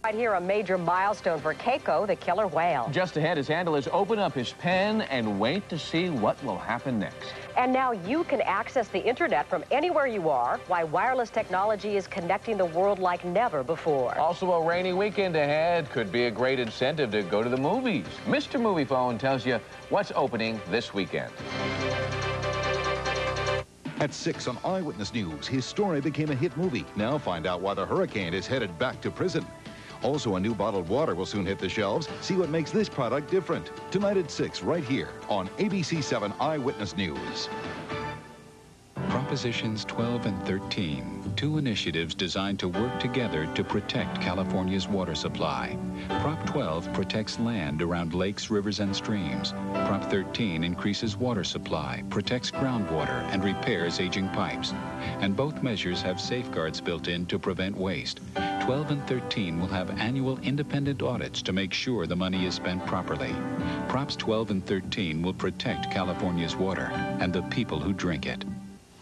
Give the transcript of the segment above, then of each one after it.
Right here, a major milestone for Keiko, the killer whale. Just ahead, his handlers open up his pen and wait to see what will happen next. And now you can access the internet from anywhere you are, why wireless technology is connecting the world like never before. Also, a rainy weekend ahead could be a great incentive to go to the movies. Mr. Movie Phone tells you what's opening this weekend. At 6 on Eyewitness News, his story became a hit movie. Now find out why the hurricane is headed back to prison. Also, a new bottled water will soon hit the shelves. See what makes this product different. Tonight at 6, right here on ABC 7 Eyewitness News. Propositions 12 and 13, two initiatives designed to work together to protect California's water supply. Prop 12 protects land around lakes, rivers, and streams. Prop 13 increases water supply, protects groundwater, and repairs aging pipes. And both measures have safeguards built in to prevent waste. 12 and 13 will have annual independent audits to make sure the money is spent properly. Props 12 and 13 will protect California's water and the people who drink it.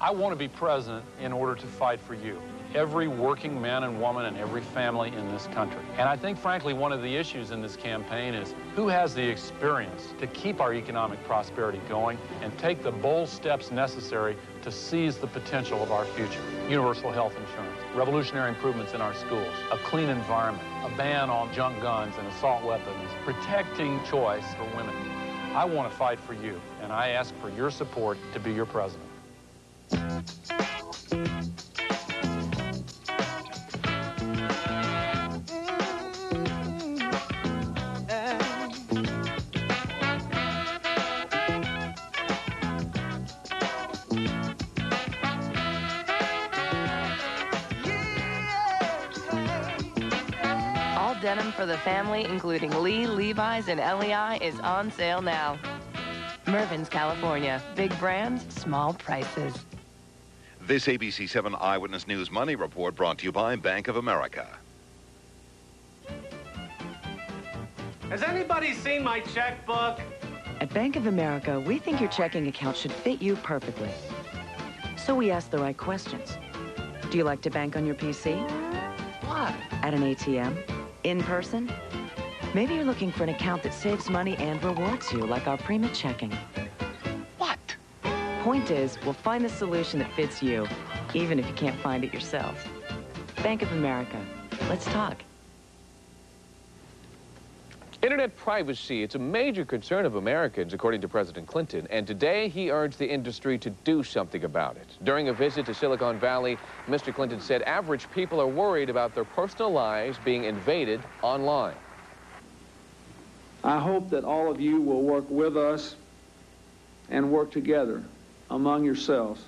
I want to be president in order to fight for you, every working man and woman and every family in this country. And I think, frankly, one of the issues in this campaign is who has the experience to keep our economic prosperity going and take the bold steps necessary to seize the potential of our future. Universal health insurance, revolutionary improvements in our schools, a clean environment, a ban on junk guns and assault weapons, protecting choice for women. I want to fight for you, and I ask for your support to be your president. All denim for the family, including Lee, Levi's, and LEI, is on sale now. Mervyn's, California. Big brands, small prices. This ABC 7 Eyewitness News Money Report brought to you by Bank of America. Has anybody seen my checkbook? At Bank of America, we think your checking account should fit you perfectly. So we ask the right questions. Do you like to bank on your PC? What? At an ATM? In person? Maybe you're looking for an account that saves money and rewards you, like our Prima checking. What? Point is, we'll find the solution that fits you, even if you can't find it yourself. Bank of America. Let's talk. Internet privacy, it's a major concern of Americans, according to President Clinton, and today he urged the industry to do something about it. During a visit to Silicon Valley, Mr. Clinton said average people are worried about their personal lives being invaded online. I hope that all of you will work with us and work together among yourselves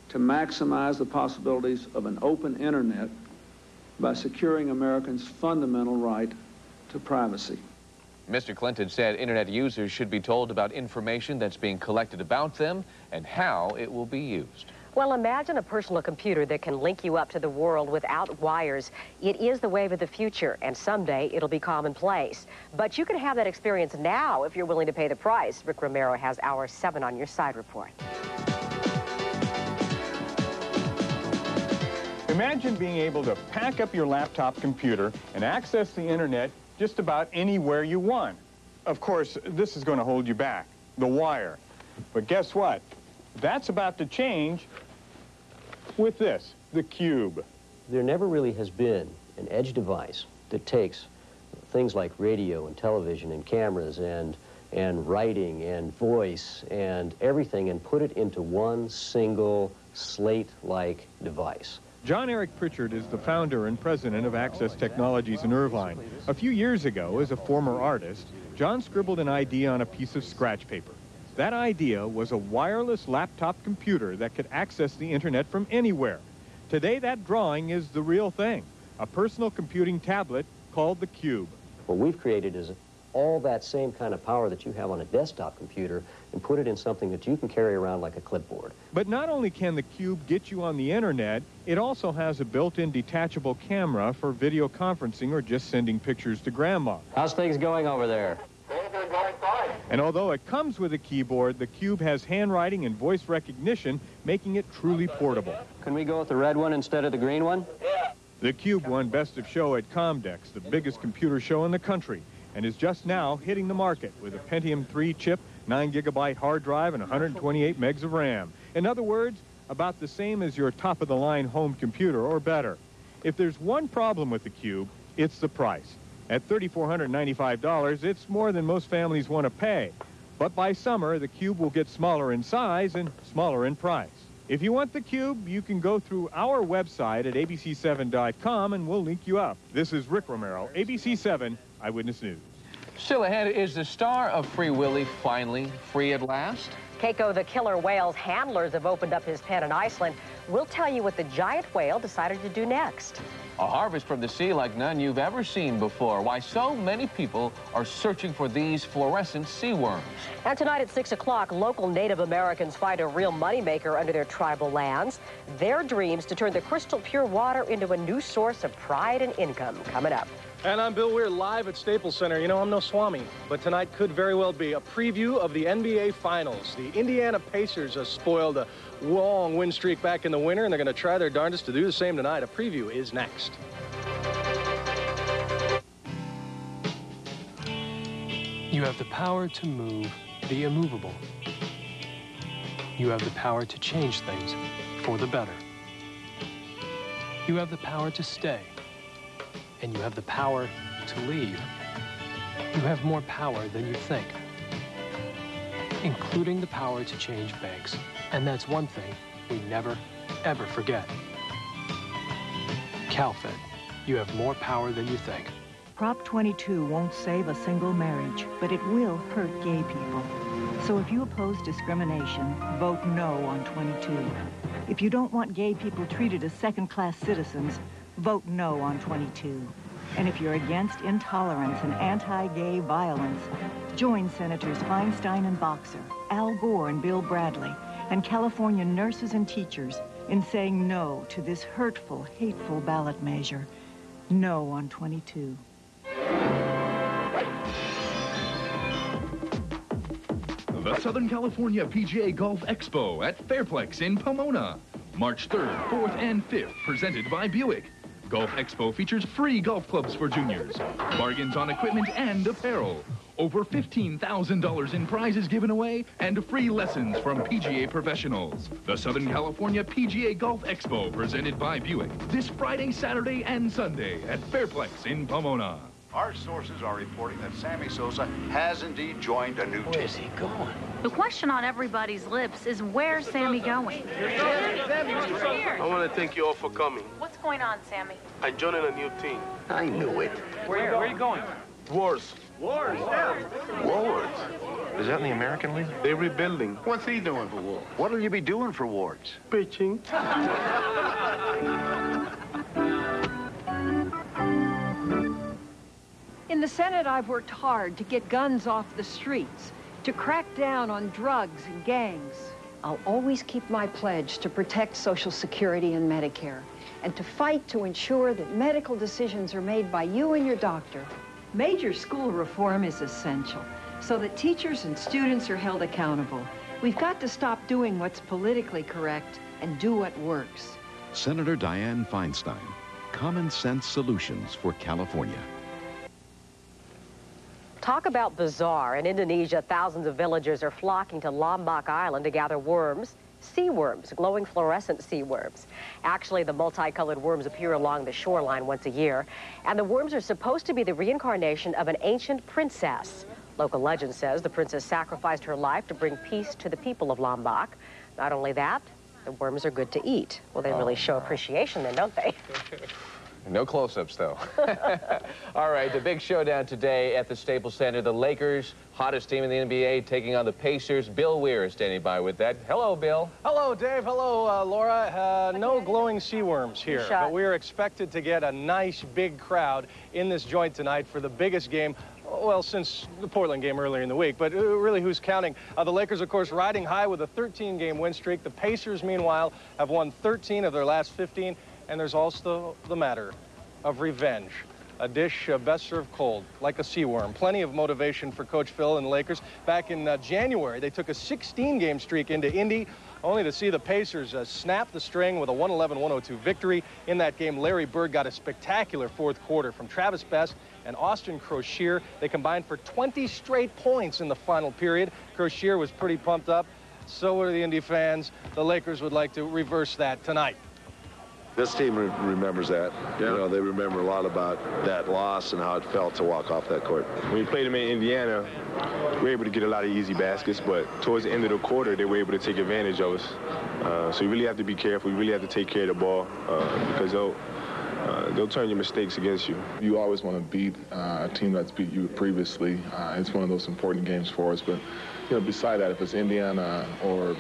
to maximize the possibilities of an open internet by securing Americans' fundamental right to privacy. Mr. Clinton said internet users should be told about information that's being collected about them and how it will be used. Well, imagine a personal computer that can link you up to the world without wires. It is the wave of the future, and someday it'll be commonplace. But you can have that experience now if you're willing to pay the price. Rick Romero has our 7 on Your Side report. Imagine being able to pack up your laptop computer and access the internet just about anywhere you want. Of course, this is going to hold you back, the wire. But guess what? That's about to change with this, the Cube. There never really has been an edge device that takes things like radio and television and cameras and writing and voice and everything and put it into one single slate-like device. Jon Prichard is the founder and president of Access Technologies in Irvine. A few years ago, as a former artist, Jon scribbled an idea on a piece of scratch paper. That idea was a wireless laptop computer that could access the internet from anywhere. Today, that drawing is the real thing, a personal computing tablet called the Cube. What we've created is all that same kind of power that you have on a desktop computer and put it in something that you can carry around like a clipboard. But not only can the Cube get you on the internet, it also has a built-in detachable camera for video conferencing or just sending pictures to grandma. How's things going over there? And although it comes with a keyboard, the Cube has handwriting and voice recognition, making it truly portable. Can we go with the red one instead of the green one? Yeah. The Cube won Best of Show at Comdex, the biggest computer show in the country, and is just now hitting the market with a Pentium 3 chip, 9GB hard drive, and 128 megs of RAM. In other words, about the same as your top-of-the-line home computer or better. If there's one problem with the Cube, it's the price. At $3,495, it's more than most families want to pay. But by summer, the Cube will get smaller in size and smaller in price. If you want the Cube, you can go through our website at abc7.com and we'll link you up. This is Rick Romero, ABC7 Eyewitness News. Still ahead, is the star of Free Willy finally free at last? Keiko the killer whale's handlers have opened up his pen in Iceland. We'll tell you what the giant whale decided to do next. A harvest from the sea like none you've ever seen before. Why so many people are searching for these fluorescent sea worms. And tonight at 6 o'clock, local Native Americans find a real moneymaker under their tribal lands. Their dreams to turn the crystal pure water into a new source of pride and income. Coming up. And I'm Bill Weir, live at Staples Center. You know, I'm no Swami, but tonight could very well be a preview of the NBA Finals. The Indiana Pacers have spoiled a long win streak back in the winter, and they're going to try their darndest to do the same tonight. A preview is next. You have the power to move the immovable. You have the power to change things for the better. You have the power to stay. And you have the power to leave. You have more power than you think, including the power to change banks. And that's one thing we never, ever forget. CalFed, you have more power than you think. Prop 22 won't save a single marriage, but it will hurt gay people. So if you oppose discrimination, vote no on 22. If you don't want gay people treated as second-class citizens, vote no on 22. And if you're against intolerance and anti-gay violence, join Senators Feinstein and Boxer, Al Gore and Bill Bradley, and California nurses and teachers in saying no to this hurtful, hateful ballot measure. No on 22. The Southern California PGA Golf Expo at Fairplex in Pomona. March 3rd, 4th, and 5th, presented by Buick. Golf Expo features free golf clubs for juniors, bargains on equipment and apparel, over $15,000 in prizes given away, and free lessons from PGA professionals. The Southern California PGA Golf Expo, presented by Buick, this Friday, Saturday, and Sunday at Fairplex in Pomona. Our sources are reporting that Sammy Sosa has indeed joined a new team. Where's he going? The question on everybody's lips is, where's Sammy going? I want to thank you all for coming. What's going on, Sammy? I'm joining a new team. I knew it. Where are you going? Wars. Wars, yeah. Wars? Is that in the American League? They're rebuilding. What's he doing for Wards? What'll you be doing for Wards? Pitching. In the Senate, I've worked hard to get guns off the streets, to crack down on drugs and gangs. I'll always keep my pledge to protect Social Security and Medicare, and to fight to ensure that medical decisions are made by you and your doctor. Major school reform is essential, so that teachers and students are held accountable. We've got to stop doing what's politically correct and do what works. Senator Dianne Feinstein, Common Sense Solutions for California. Talk about bizarre. In Indonesia, thousands of villagers are flocking to Lombok Island to gather worms, sea worms, glowing fluorescent sea worms. Actually, the multicolored worms appear along the shoreline once a year, and the worms are supposed to be the reincarnation of an ancient princess. Local legend says the princess sacrificed her life to bring peace to the people of Lombok. Not only that, the worms are good to eat. Well, they really show appreciation then, don't they? No close-ups, though. All right, the big showdown today at the Staples Center. The Lakers, hottest team in the NBA, taking on the Pacers. Bill Weir is standing by with that. Hello, Bill. Hello, Dave. Hello, Laura. No glowing sea worms here, but we are expected to get a nice big crowd in this joint tonight for the biggest game, well, since the Portland game earlier in the week, but really, who's counting? The Lakers, of course, riding high with a 13-game win streak. The Pacers, meanwhile, have won 13 of their last 15. And there's also the matter of revenge. A dish best served cold, like a sea worm. Plenty of motivation for Coach Phil and the Lakers. Back in January, they took a 16-game streak into Indy, only to see the Pacers snap the string with a 111-102 victory. In that game, Larry Bird got a spectacular fourth quarter from Travis Best and Austin Crocier. They combined for 20 straight points in the final period. Crocier was pretty pumped up. So were the Indy fans. The Lakers would like to reverse that tonight. This team remembers that. Yeah. You know, they remember a lot about that loss and how it felt to walk off that court. When we played them in Indiana, we were able to get a lot of easy baskets, but towards the end of the quarter, they were able to take advantage of us. So you really have to be careful. You really have to take care of the ball because they'll turn your mistakes against you. You always want to beat a team that's beat you previously. It's one of those important games for us, but you know, beside that, if it's Indiana or